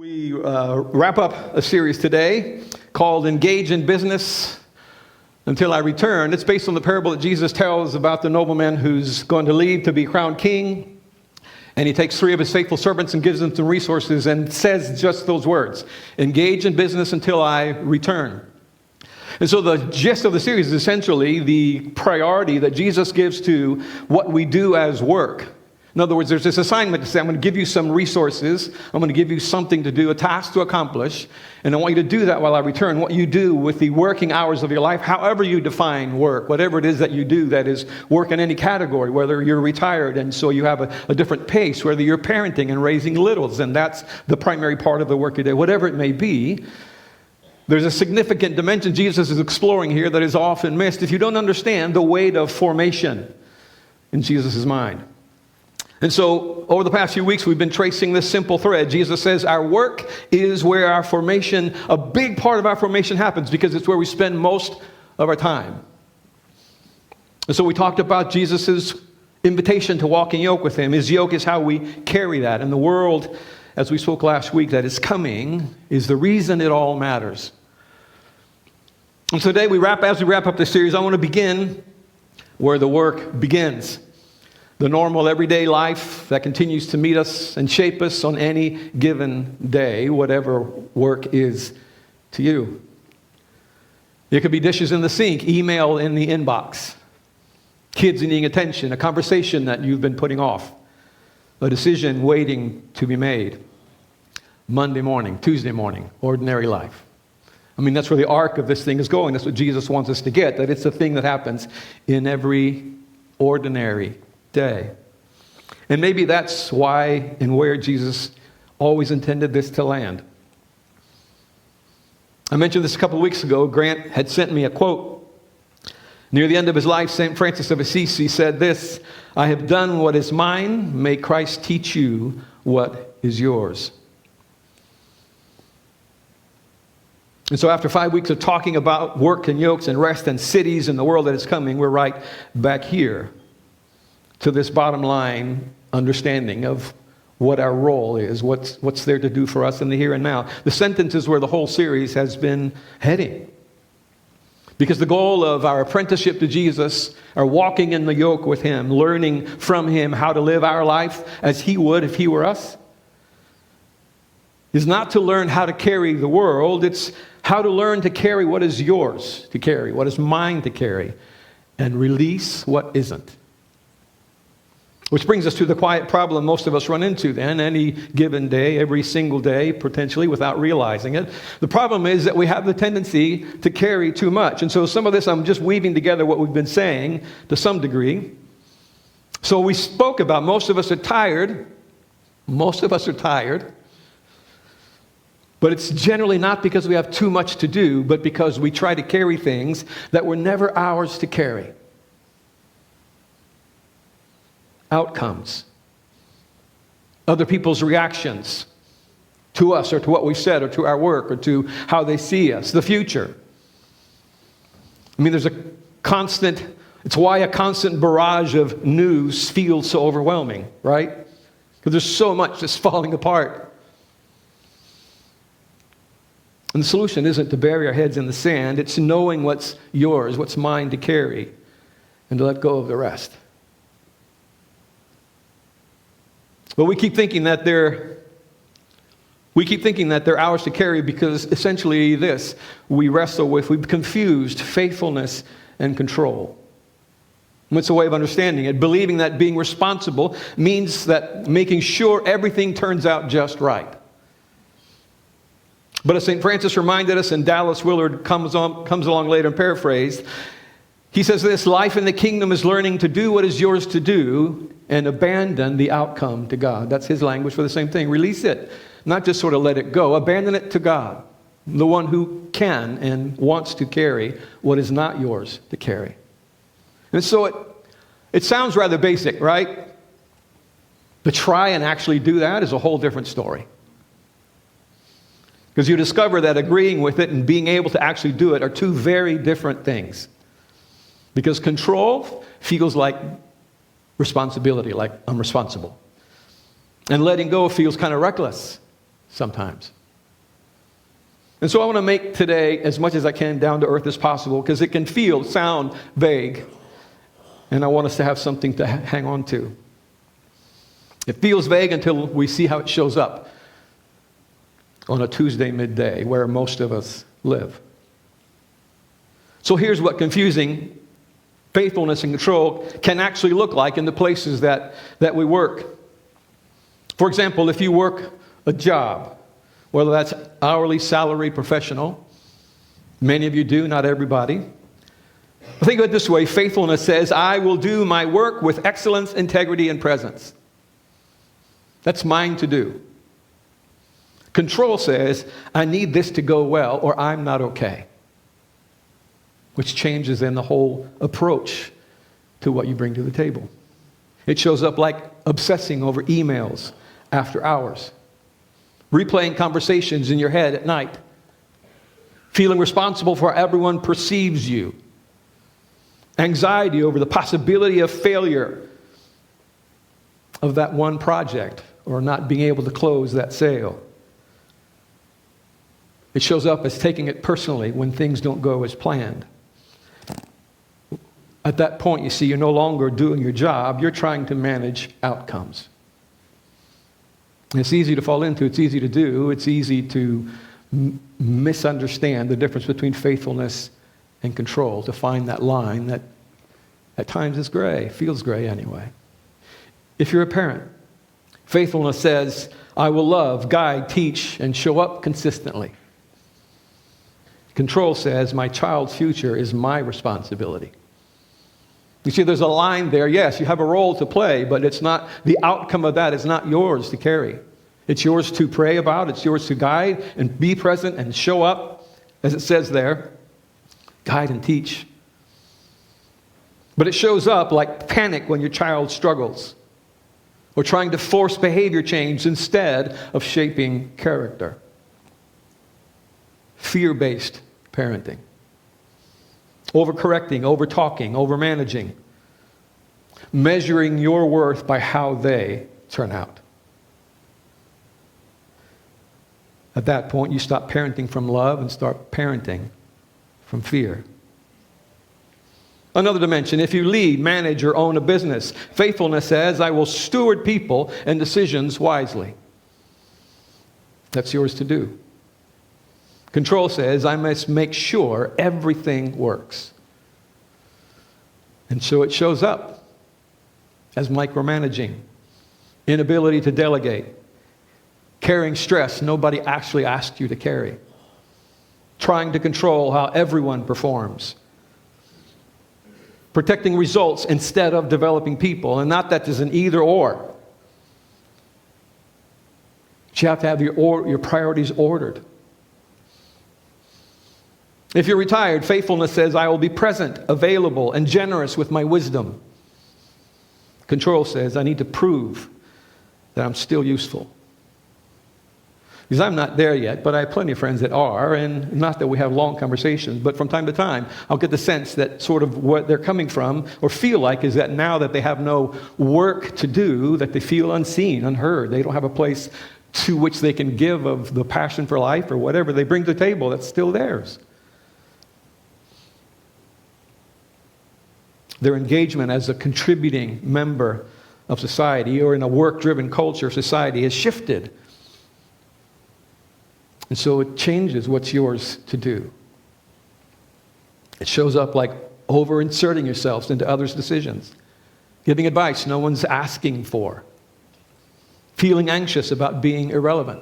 We wrap up a series today called Engage in Business Until I Return. It's based on the parable that Jesus tells about the nobleman who's going to leave to be crowned king. And he takes 3 of his faithful servants and gives them some resources and says just those words: engage in business until I return. And so the gist of the series is essentially the priority that Jesus gives to what we do as work. In other words, there's this assignment to say, I'm going to give you some resources, I'm going to give you something to do, a task to accomplish, and I want you to do that while I return. What you do with the working hours of your life, however you define work, whatever it is that you do that is work in any category, whether you're retired and so you have a different pace, whether you're parenting and raising littles, and that's the primary part of the work you do, whatever it may be. There's a significant dimension Jesus is exploring here that is often missed if you don't understand the weight of formation in Jesus' mind. And so, over the past few weeks, we've been tracing this simple thread. Jesus says our work is where our formation, a big part of our formation happens because it's where we spend most of our time. And so we talked about Jesus' invitation to walk in yoke with him. His yoke is how we carry that. And the world, as we spoke last week, that is coming is the reason it all matters. And so today, as we wrap up this series, I want to begin where the work begins. The normal everyday life that continues to meet us and shape us on any given day, whatever work is to you. It could be dishes in the sink, email in the inbox, kids needing attention, a conversation that you've been putting off, a decision waiting to be made. Monday morning, Tuesday morning, ordinary life. I mean, that's where the arc of this thing is going. That's what Jesus wants us to get, that it's a thing that happens in every ordinary day. And maybe that's why and where Jesus always intended this to land. I mentioned this a couple of weeks ago. Grant had sent me a quote. Near the end of his life, St. Francis of Assisi said this: "I have done what is mine. May Christ teach you what is yours." And so after 5 weeks of talking about work and yokes and rest and cities and the world that is coming, we're right back here to this bottom line understanding of what our role is, what's there to do for us in the here and now. The sentence is where the whole series has been heading. Because the goal of our apprenticeship to Jesus, our walking in the yoke with him, learning from him how to live our life as he would if he were us, is not to learn how to carry the world. It's how to learn to carry what is yours to carry, what is mine to carry, and release what isn't. Which brings us to the quiet problem most of us run into then, any given day, every single day, potentially, without realizing it. The problem is that we have the tendency to carry too much. And so some of this, I'm just weaving together what we've been saying to some degree. So we spoke about most of us are tired. Most of us are tired. But it's generally not because we have too much to do, but because we try to carry things that were never ours to carry. Outcomes, other people's reactions to us or to what we've said or to our work or to how they see us, the future. I mean, it's why a constant barrage of news feels so overwhelming, right? Because there's so much that's falling apart. And the solution isn't to bury our heads in the sand, it's knowing what's yours, what's mine to carry, and to let go of the rest. But we keep thinking that they're ours to carry because essentially we wrestle with, we've confused faithfulness and control. And it's a way of understanding it, believing that being responsible means that making sure everything turns out just right. But as St. Francis reminded us, and Dallas Willard comes along later and paraphrased, he says this: life in the kingdom is learning to do what is yours to do and abandon the outcome to God. That's his language for the same thing. Release it, not just sort of let it go. Abandon it to God, the one who can and wants to carry what is not yours to carry. And so it sounds rather basic, right? To try and actually do that is a whole different story. Because you discover that agreeing with it and being able to actually do it are two very different things. Because control feels like responsibility, like I'm responsible. And letting go feels kind of reckless. sometimes. And so I want to make today, as much as I can, down to earth as possible, because it can sound vague, and I want us to have something to hang on to. It feels vague until we see how it shows up on a Tuesday midday, where most of us live. So here's what confusing faithfulness and control can actually look like in the places that we work. For example, if you work a job, whether that's hourly, salary, professional, many of you do, not everybody. Think of it this way: faithfulness says, I will do my work with excellence, integrity, and presence. That's mine to do. Control says, I need this to go well, or I'm not okay. Which changes then the whole approach to what you bring to the table. It shows up like obsessing over emails after hours, replaying conversations in your head at night, feeling responsible for how everyone perceives you, anxiety over the possibility of failure of that one project or not being able to close that sale. It shows up as taking it personally when things don't go as planned. At that point, you see, you're no longer doing your job, you're trying to manage outcomes. And it's easy to fall into, it's easy to do, it's easy to misunderstand the difference between faithfulness and control, to find that line that at times is gray, feels gray anyway. If you're a parent, faithfulness says, I will love, guide, teach, and show up consistently. Control says, my child's future is my responsibility. You see, there's a line there. Yes, you have a role to play, but it's not, the outcome of that is not yours to carry. It's yours to pray about, it's yours to guide and be present and show up, as it says there, guide and teach. But it shows up like panic when your child struggles, or trying to force behavior change instead of shaping character. Fear-based parenting. Overcorrecting, overtalking, overmanaging. Measuring your worth by how they turn out. At that point, you stop parenting from love and start parenting from fear. Another dimension, if you lead, manage, or own a business, faithfulness says, I will steward people and decisions wisely. That's yours to do. Control says, I must make sure everything works. And so it shows up as micromanaging, inability to delegate, carrying stress nobody actually asked you to carry, trying to control how everyone performs, protecting results instead of developing people. And not that there's an either or. But you have to have your priorities ordered. If you're retired, faithfulness says, I will be present, available, and generous with my wisdom. Control says, I need to prove that I'm still useful. Because I'm not there yet, but I have plenty of friends that are, and not that we have long conversations, but from time to time, I'll get the sense that sort of what they're coming from, or feel like, is that now that they have no work to do, that they feel unseen, unheard. They don't have a place to which they can give of the passion for life, or whatever they bring to the table that's still theirs. Their engagement as a contributing member of society, or in a work-driven culture, society has shifted. And so it changes what's yours to do. It shows up like over-inserting yourselves into others' decisions, giving advice no one's asking for, feeling anxious about being irrelevant,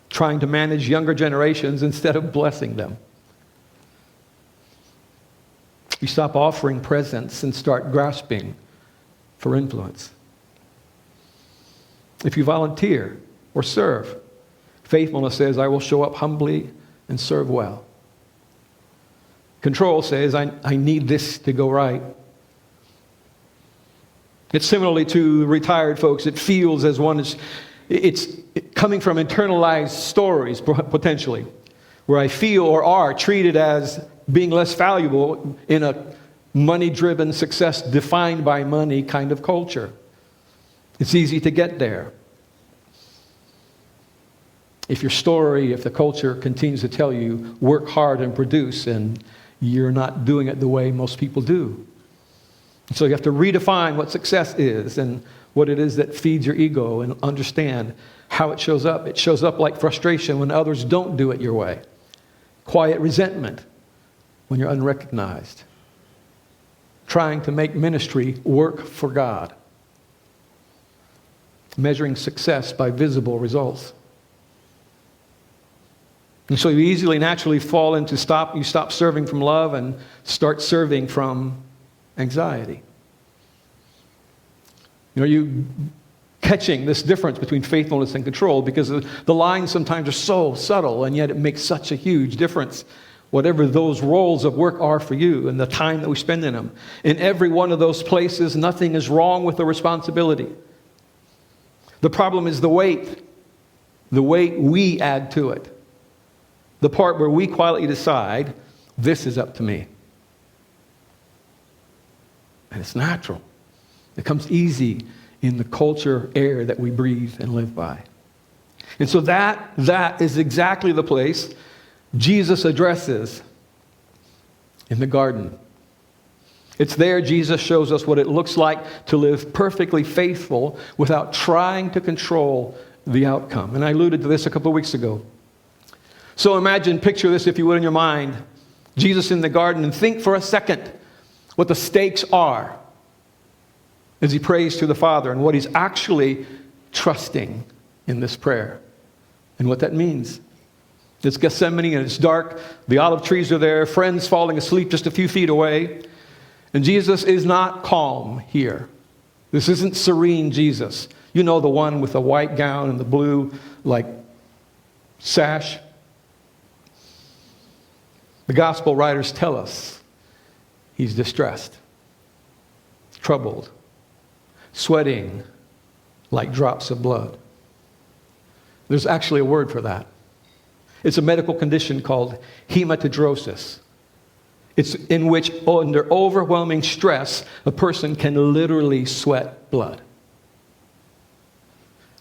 trying to manage younger generations instead of blessing them. You stop offering presents and start grasping for influence. If you volunteer or serve, faithfulness says, I will show up humbly and serve well. Control says, I need this to go right. It's similarly to retired folks. It feels as one is, it's coming from internalized stories, potentially, where I feel or are treated as being less valuable in a money-driven, success defined by money kind of culture. It's easy to get there. If your story, if the culture continues to tell you, work hard and produce, and you're not doing it the way most people do. So you have to redefine what success is and what it is that feeds your ego, and understand how it shows up. It shows up like frustration when others don't do it your way. Quiet resentment when you're unrecognized. Trying to make ministry work for God. Measuring success by visible results. And so you easily, naturally fall into you stop serving from love and start serving from anxiety. You catching this difference between faithfulness and control, because the lines sometimes are so subtle, and yet it makes such a huge difference. Whatever those roles of work are for you and the time that we spend in them. In every one of those places, nothing is wrong with the responsibility. The problem is the weight we add to it. The part where we quietly decide, this is up to me. And it's natural. It comes easy in the culture air that we breathe and live by. And so that is exactly the place Jesus addresses in the garden. It's there Jesus shows us what it looks like to live perfectly faithful without trying to control the outcome. And I alluded to this a couple of weeks ago. So picture this, if you would, in your mind. Jesus in the garden, and think for a second what the stakes are as he prays to the Father, and what he's actually trusting in this prayer, and what that means. It's Gethsemane, and it's dark. The olive trees are there. Friends falling asleep just a few feet away. And Jesus is not calm here. This isn't serene Jesus. You know, the one with the white gown and the blue, sash. The gospel writers tell us he's distressed, troubled, sweating like drops of blood. There's actually a word for that. It's a medical condition called hematidrosis. It's in which, under overwhelming stress, a person can literally sweat blood.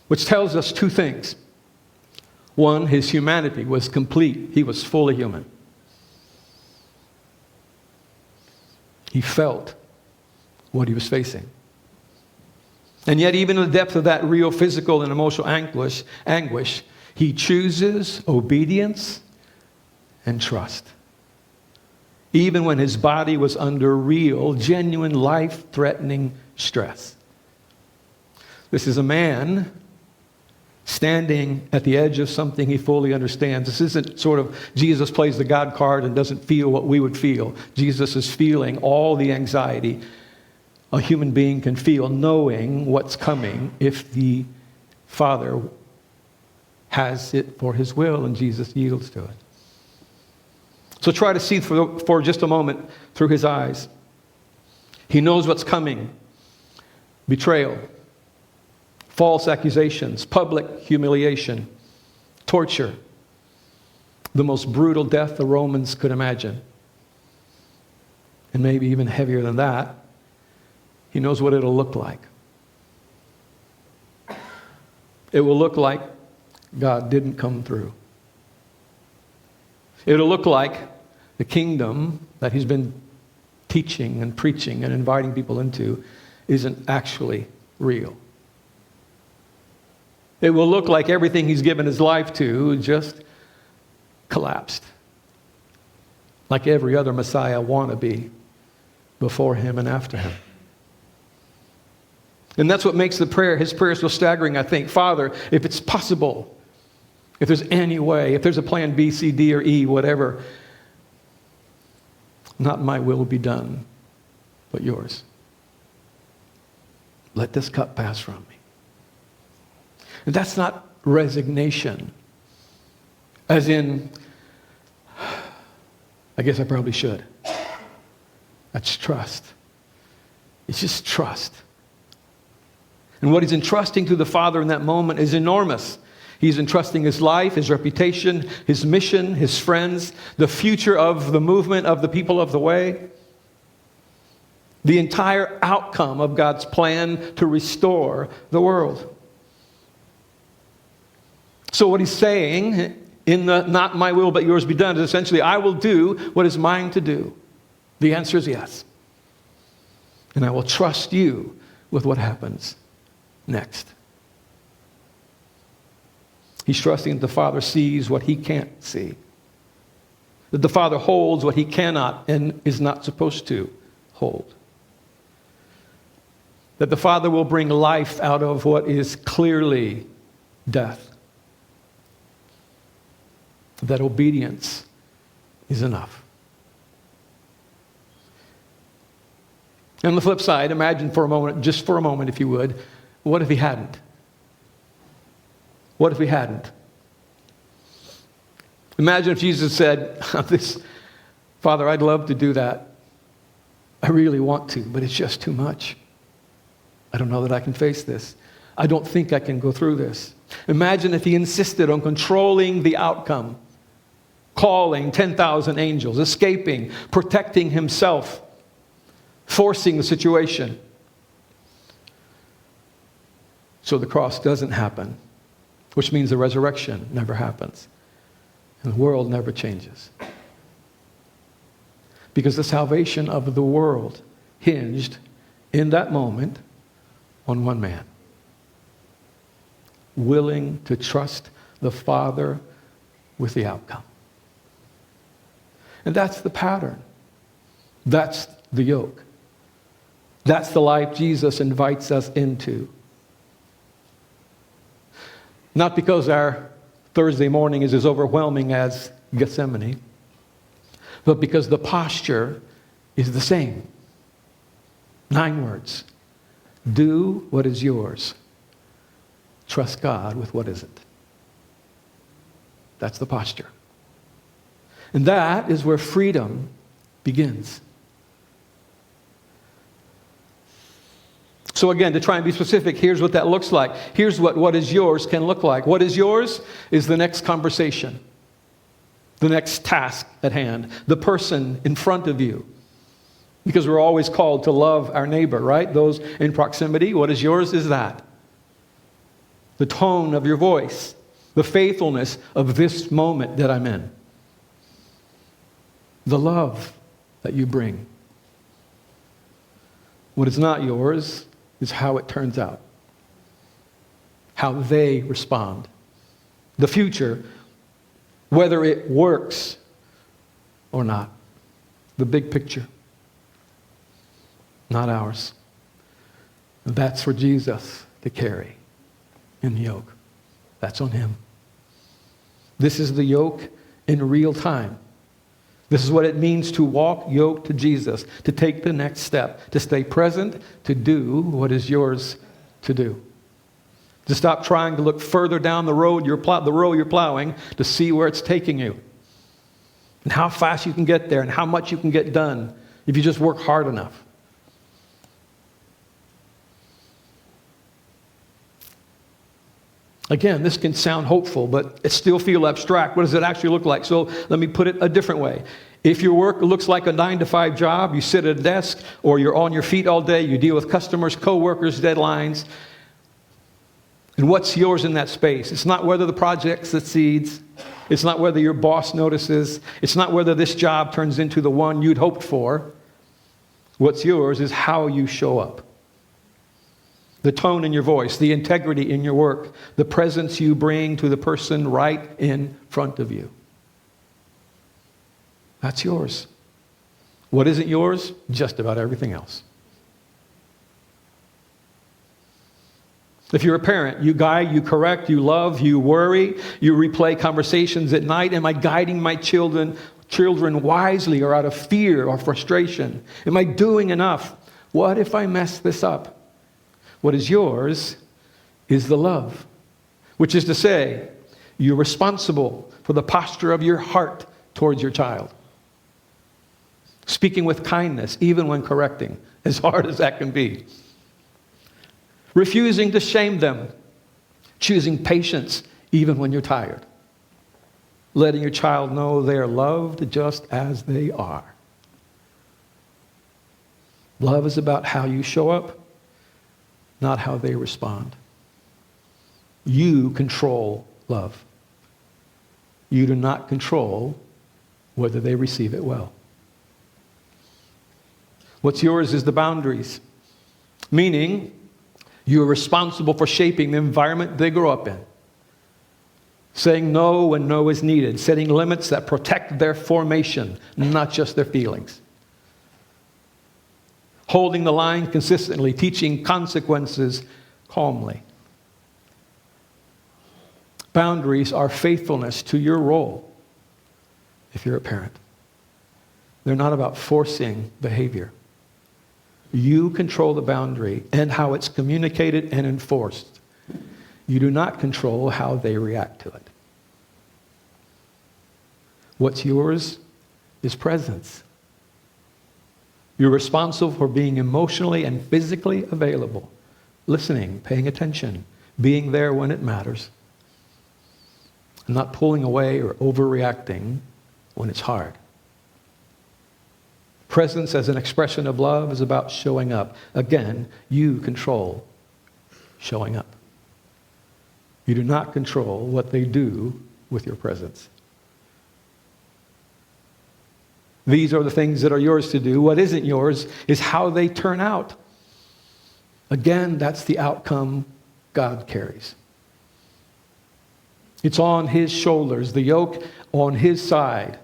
Which tells us two things. One, his humanity was complete. He was fully human. He felt what he was facing. And yet, even in the depth of that real physical and emotional anguish, he chooses obedience and trust. Even when his body was under real, genuine, life-threatening stress. This is a man standing at the edge of something he fully understands. This isn't sort of Jesus plays the God card and doesn't feel what we would feel. Jesus is feeling all the anxiety a human being can feel, knowing what's coming if the Father has it for his will and Jesus yields to it. So try to see for just a moment through his eyes. He knows what's coming. Betrayal, false accusations, public humiliation, torture, the most brutal death the Romans could imagine. And maybe even heavier than that, he knows what it'll look like. It will look like God didn't come through. It'll look like the kingdom that he's been teaching and preaching and inviting people into isn't actually real. It will look like everything he's given his life to just collapsed. Like every other Messiah wannabe before him and after him. And that's what makes his prayer so staggering, I think. Father, if it's possible, if there's any way, if there's a plan B, C, D, or E, whatever, not my will be done, but yours. Let this cup pass from me. And that's not resignation, as in, I guess I probably should. That's trust. It's just trust. And what he's entrusting to the Father in that moment is enormous. He's entrusting his life, his reputation, his mission, his friends, the future of the movement of the people of the way, the entire outcome of God's plan to restore the world. So what he's saying in the not my will but yours be done is essentially, I will do what is mine to do. The answer is yes. And I will trust you with what happens next. He's trusting that the Father sees what he can't see. That the Father holds what he cannot and is not supposed to hold. That the Father will bring life out of what is clearly death. That obedience is enough. And on the flip side, imagine for a moment, just for a moment if you would, what if he hadn't? What if he hadn't? Imagine if Jesus said, Father, I'd love to do that. I really want to, but it's just too much. I don't know that I can face this. I don't think I can go through this. Imagine if he insisted on controlling the outcome, calling 10,000 angels, escaping, protecting himself, forcing the situation. So the cross doesn't happen, which means the resurrection never happens. And the world never changes. Because the salvation of the world hinged in that moment on one man, willing to trust the Father with the outcome. And that's the pattern. That's the yoke. That's the life Jesus invites us into. Not because our Thursday morning is as overwhelming as Gethsemane, but because the posture is the same. 9 words. Do what is yours. Trust God with what isn't. That's the posture. And that is where freedom begins. So again, to try and be specific, here's what that looks like. Here's what is yours can look like. What is yours is the next conversation, the next task at hand, the person in front of you. Because we're always called to love our neighbor, right? Those in proximity. What is yours is that. The tone of your voice, the faithfulness of this moment that I'm in, the love that you bring. What is not yours is how it turns out, how they respond. The future, whether it works or not. The big picture, not ours. And that's for Jesus to carry in the yoke. That's on him. This is the yoke in real time. This is what it means to walk yoked to Jesus, to take the next step, to stay present, to do what is yours to do. To stop trying to look further down the road you're plowing to see where it's taking you. And how fast you can get there and how much you can get done if you just work hard enough. Again, this can sound hopeful, but it still feels abstract. What does it actually look like? So let me put it a different way. If your work looks like a 9-to-5 job, you sit at a desk, or you're on your feet all day, you deal with customers, co-workers, deadlines, and what's yours in that space? It's not whether the project succeeds. It's not whether your boss notices. It's not whether this job turns into the one you'd hoped for. What's yours is how you show up. The tone in your voice, the integrity in your work, the presence you bring to the person right in front of you. That's yours. What isn't yours? Just about everything else. If you're a parent, you guide, you correct, you love, you worry, you replay conversations at night. Am I guiding my children wisely or out of fear or frustration? Am I doing enough? What if I mess this up? What is yours is the love, which is to say, you're responsible for the posture of your heart towards your child. Speaking with kindness, even when correcting, as hard as that can be. Refusing to shame them. Choosing patience, even when you're tired. Letting your child know they are loved just as they are. Love is about how you show up, not how they respond. You control love. You do not control whether they receive it well. What's yours is the boundaries, meaning you are responsible for shaping the environment they grow up in. Saying no when no is needed, setting limits that protect their formation, not just their feelings. Holding the line consistently, teaching consequences calmly. Boundaries are faithfulness to your role if you're a parent. They're not about forcing behavior. You control the boundary and how it's communicated and enforced. You do not control how they react to it. What's yours is presence. You're responsible for being emotionally and physically available, listening, paying attention, being there when it matters, not pulling away or overreacting when it's hard. Presence as an expression of love is about showing up. Again, you control showing up. You do not control what they do with your presence. These are the things that are yours to do. What isn't yours is how they turn out. Again, that's the outcome God carries. It's on His shoulders. The yoke on His side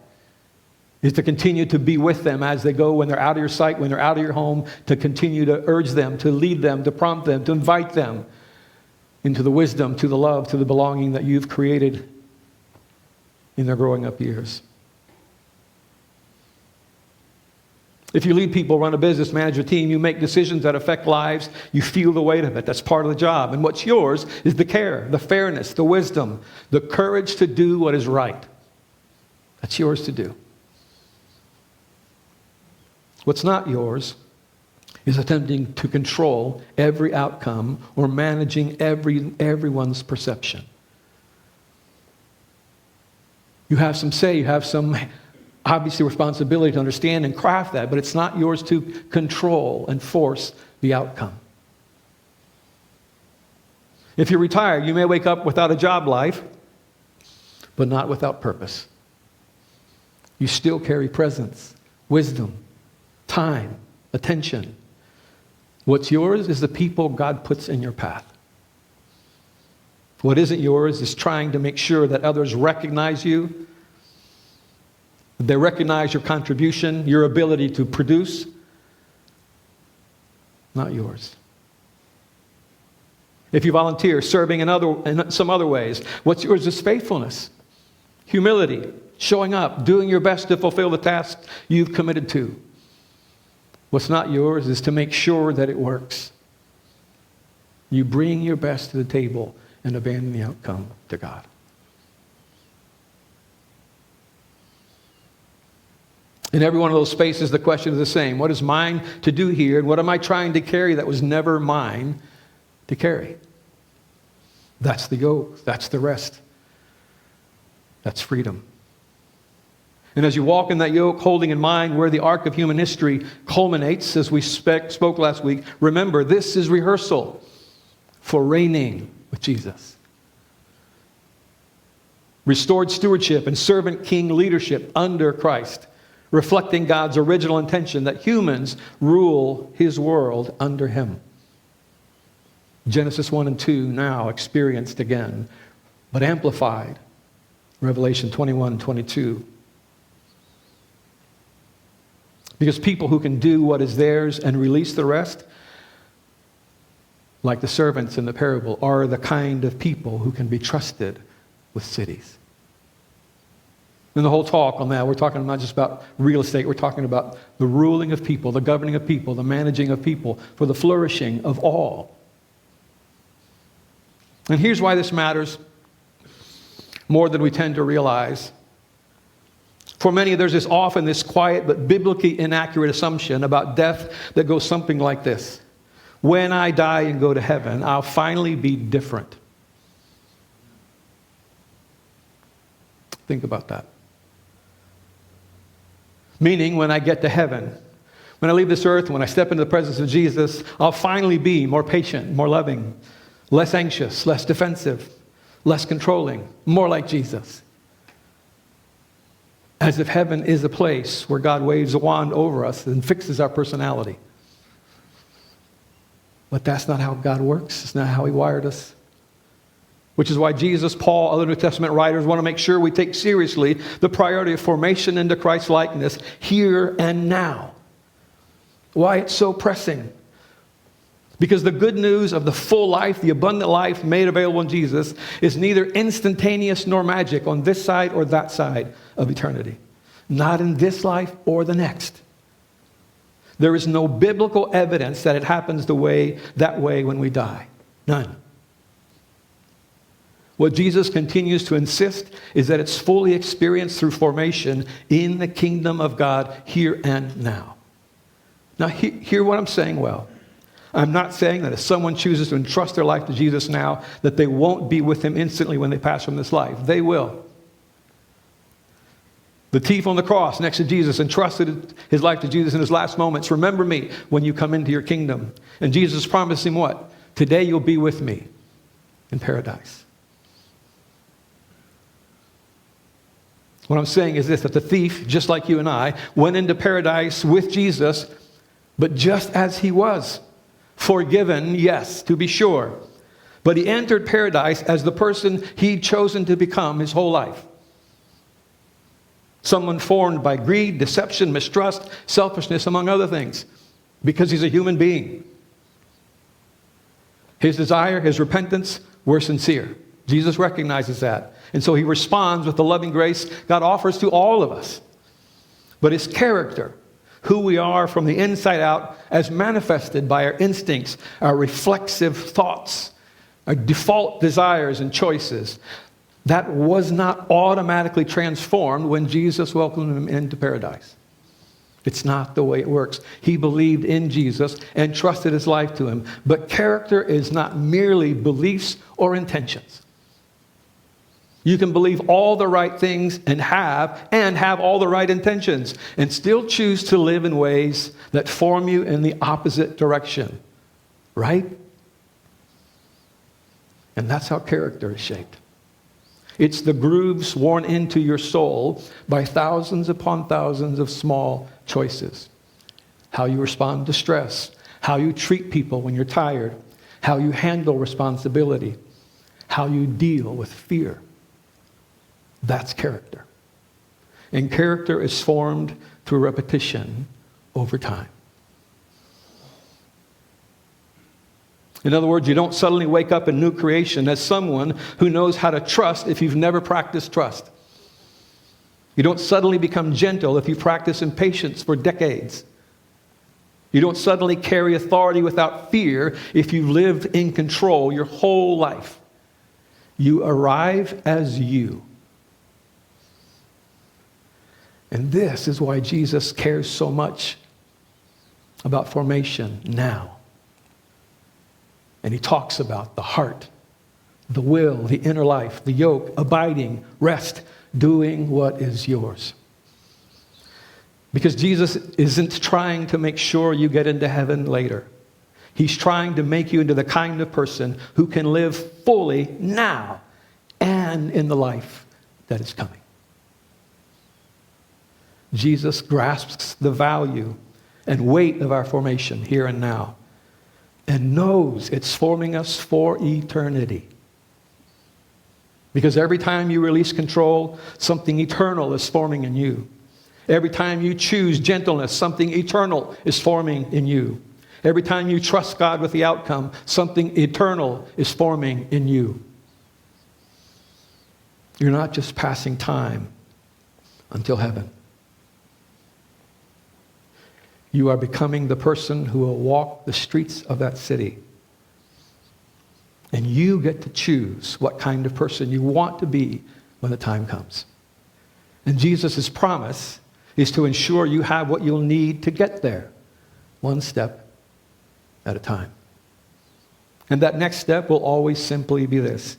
is to continue to be with them as they go when they're out of your sight, when they're out of your home, to continue to urge them, to lead them, to prompt them, to invite them into the wisdom, to the love, to the belonging that you've created in their growing up years. If you lead people, run a business, manage a team, you make decisions that affect lives, you feel the weight of it. That's part of the job. And what's yours is the care, the fairness, the wisdom, the courage to do what is right. That's yours to do. What's not yours is attempting to control every outcome or managing everyone's perception. You have some say, you have some obviously responsibility to understand and craft that, but it's not yours to control and force the outcome. If you're retired, you may wake up without a job life, but not without purpose. You still carry presence, wisdom, time, attention. What's yours is the people God puts in your path. What isn't yours is trying to make sure that others recognize you. They recognize your contribution, your ability to produce. Not yours. If you volunteer, serving in some other ways, what's yours is faithfulness, humility, showing up, doing your best to fulfill the task you've committed to. What's not yours is to make sure that it works. You bring your best to the table and abandon the outcome to God. In every one of those spaces, the question is the same. What is mine to do here, and what am I trying to carry that was never mine to carry? That's the yoke. That's the rest. That's freedom. And as you walk in that yoke, holding in mind where the arc of human history culminates, as we spoke last week, remember, this is rehearsal for reigning with Jesus. Restored stewardship and servant king leadership under Christ, reflecting God's original intention that humans rule His world under Him. Genesis 1 and 2 now experienced again, but amplified. Revelation 21 and 22. Because people who can do what is theirs and release the rest, like the servants in the parable, are the kind of people who can be trusted with cities. And the whole talk on that, we're talking not just about real estate, we're talking about the ruling of people, the governing of people, the managing of people, for the flourishing of all. And here's why this matters more than we tend to realize. For many, there's often this quiet but biblically inaccurate assumption about death that goes something like this. When I die and go to heaven, I'll finally be different. Think about that. Meaning, when I get to heaven, when I leave this earth, when I step into the presence of Jesus, I'll finally be more patient, more loving, less anxious, less defensive, less controlling, more like Jesus. As if heaven is a place where God waves a wand over us and fixes our personality. But that's not how God works. It's not how he wired us. Which is why Jesus, Paul, other New Testament writers want to make sure we take seriously the priority of formation into Christ's likeness here and now. Why it's so pressing. Because the good news of the full life, the abundant life made available in Jesus is neither instantaneous nor magic on this side or that side of eternity. Not in this life or the next. There is no biblical evidence that it happens that way when we die. None. What Jesus continues to insist is that it's fully experienced through formation in the kingdom of God here and now. Now, hear what I'm saying well. I'm not saying that if someone chooses to entrust their life to Jesus now, that they won't be with him instantly when they pass from this life. They will. The thief on the cross next to Jesus entrusted his life to Jesus in his last moments. Remember me when you come into your kingdom. And Jesus promised him what? Today you'll be with me in paradise. What I'm saying is this, that the thief, just like you and I, went into paradise with Jesus, but just as he was. Forgiven, yes, to be sure. But he entered paradise as the person he'd chosen to become his whole life. Someone formed by greed, deception, mistrust, selfishness, among other things. Because he's a human being. His desire, his repentance were sincere. Jesus recognizes that. And so he responds with the loving grace God offers to all of us. But his character, who we are from the inside out, as manifested by our instincts, our reflexive thoughts, our default desires and choices, that was not automatically transformed when Jesus welcomed him into paradise. It's not the way it works. He believed in Jesus and trusted his life to him. But character is not merely beliefs or intentions. You can believe all the right things and have all the right intentions and still choose to live in ways that form you in the opposite direction. Right? And that's how character is shaped. It's the grooves worn into your soul by thousands upon thousands of small choices. How you respond to stress, how you treat people when you're tired, how you handle responsibility, how you deal with fear. That's character. And character is formed through repetition over time. In other words, you don't suddenly wake up in new creation as someone who knows how to trust if you've never practiced trust. You don't suddenly become gentle if you practice impatience for decades. You don't suddenly carry authority without fear if you've lived in control your whole life. You arrive as you. And this is why Jesus cares so much about formation now. And he talks about the heart, the will, the inner life, the yoke, abiding, rest, doing what is yours. Because Jesus isn't trying to make sure you get into heaven later. He's trying to make you into the kind of person who can live fully now and in the life that is coming. Jesus grasps the value and weight of our formation here and now and knows it's forming us for eternity. Because every time you release control, something eternal is forming in you. Every time you choose gentleness, something eternal is forming in you. Every time you trust God with the outcome, something eternal is forming in you. You're not just passing time until heaven. You are becoming the person who will walk the streets of that city. And you get to choose what kind of person you want to be when the time comes. And Jesus' promise is to ensure you have what you'll need to get there, one step at a time. And that next step will always simply be this.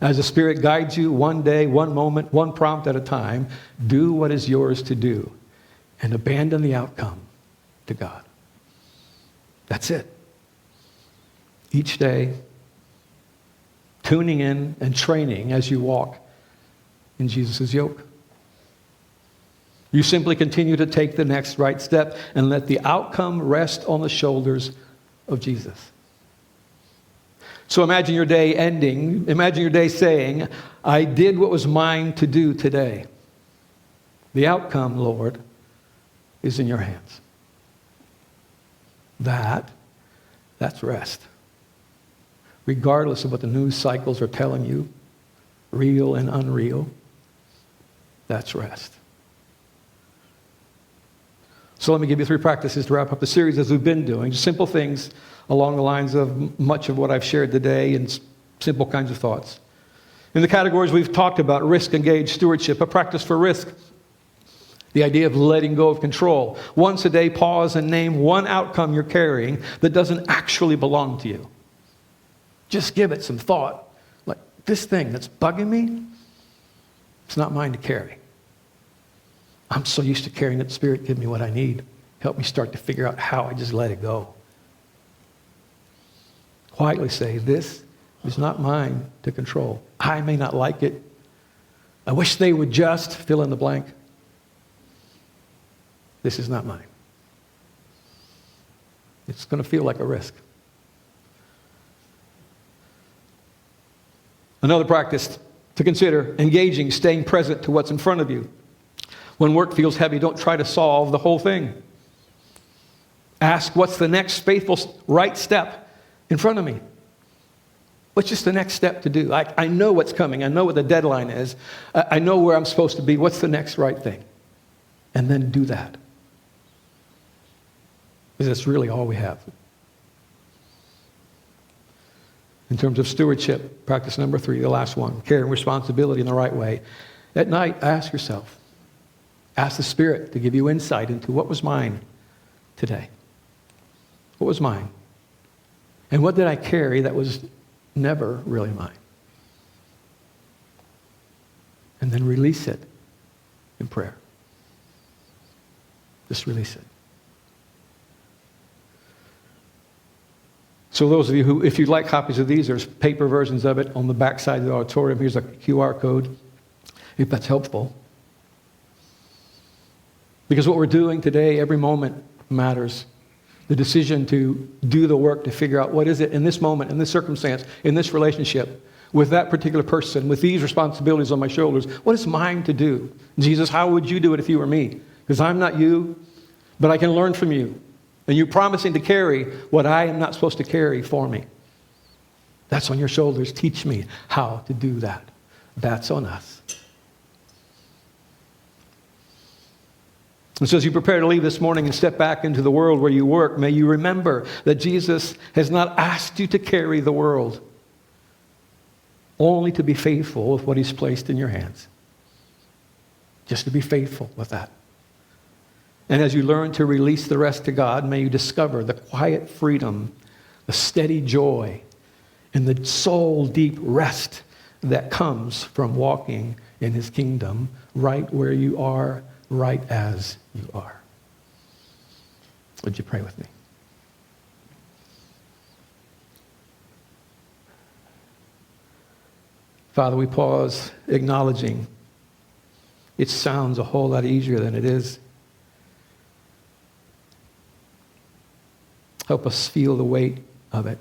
As the Spirit guides you one day, one moment, one prompt at a time, do what is yours to do and abandon the outcome to God. That's it. Each day, tuning in and training as you walk in Jesus' yoke. You simply continue to take the next right step and let the outcome rest on the shoulders of Jesus. So imagine your day ending. Imagine your day saying, I did what was mine to do today. The outcome, Lord, is in your hands. That's rest. Regardless of what the news cycles are telling you, real and unreal, that's rest. So let me give you 3 practices to wrap up the series as we've been doing. Just simple things along the lines of much of what I've shared today and simple kinds of thoughts. In the categories we've talked about, risk, engage, stewardship, a practice for risk. The idea of letting go of control. Once a day, pause and name one outcome you're carrying that doesn't actually belong to you. Just give it some thought. Like, this thing that's bugging me, it's not mine to carry. I'm so used to carrying it. Spirit, give me what I need. Help me start to figure out how I just let it go. Quietly say, this is not mine to control. I may not like it. I wish they would just fill in the blank. This is not mine. It's going to feel like a risk. Another practice to consider, engaging, staying present to what's in front of you. When work feels heavy, don't try to solve the whole thing. Ask, what's the next faithful right step in front of me? What's just the next step to do? I know what's coming. I know what the deadline is. I know where I'm supposed to be. What's the next right thing? And then do that. Because that's really all we have. In terms of stewardship, practice number 3, the last one, carrying responsibility in the right way. At night, ask yourself, ask the Spirit to give you insight into what was mine today. What was mine? And what did I carry that was never really mine? And then release it in prayer. Just release it. So those of you who, if you'd like copies of these, there's paper versions of it on the back side of the auditorium. Here's a QR code, if that's helpful. Because what we're doing today, every moment matters. The decision to do the work to figure out what is it in this moment, in this circumstance, in this relationship, with that particular person, with these responsibilities on my shoulders, what is mine to do? Jesus, how would you do it if you were me? Because I'm not you, but I can learn from you. And you're promising to carry what I am not supposed to carry for me. That's on your shoulders. Teach me how to do that. That's on us. And so as you prepare to leave this morning and step back into the world where you work, may you remember that Jesus has not asked you to carry the world, only to be faithful with what he's placed in your hands. Just to be faithful with that. And as you learn to release the rest to God, may you discover the quiet freedom, the steady joy, and the soul-deep rest that comes from walking in his kingdom right where you are, right as you are. Would you pray with me? Father, we pause acknowledging it sounds a whole lot easier than it is. Help us feel the weight of it.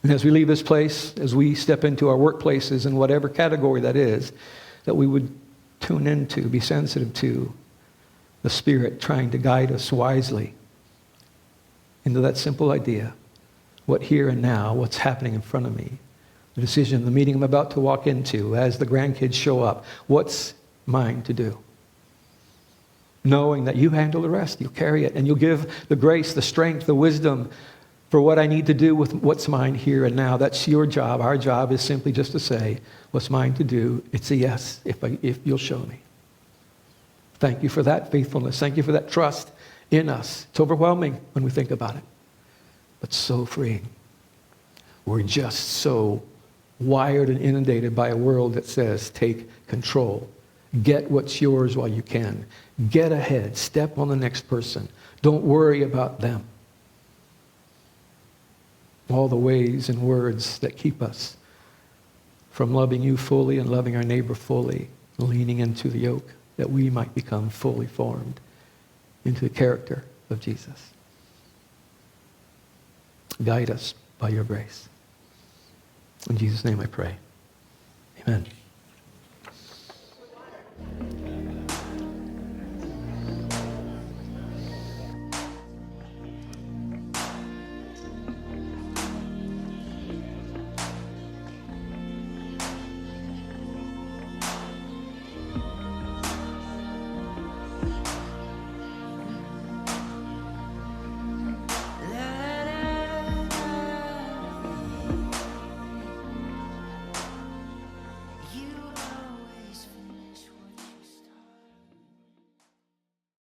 And as we leave this place, as we step into our workplaces in whatever category that is, that we would tune into, be sensitive to the Spirit trying to guide us wisely into that simple idea. What here and now, what's happening in front of me, the decision, the meeting I'm about to walk into as the grandkids show up, what's mine to do? Knowing that you handle the rest, you'll carry it, and you'll give the grace, the strength, the wisdom for what I need to do with what's mine here and now. That's your job. Our job is simply just to say, what's mine to do? It's a yes, if you'll show me. Thank you for that faithfulness. Thank you for that trust in us. It's overwhelming when we think about it, but so freeing. We're just so wired and inundated by a world that says, take control. Get what's yours while you can. Get ahead. Step on the next person. Don't worry about them. all the ways and words that keep us from loving you fully and loving our neighbor fully, leaning into the yoke, that we might become fully formed into the character of Jesus. Guide us by your grace. In Jesus' name I pray. Amen.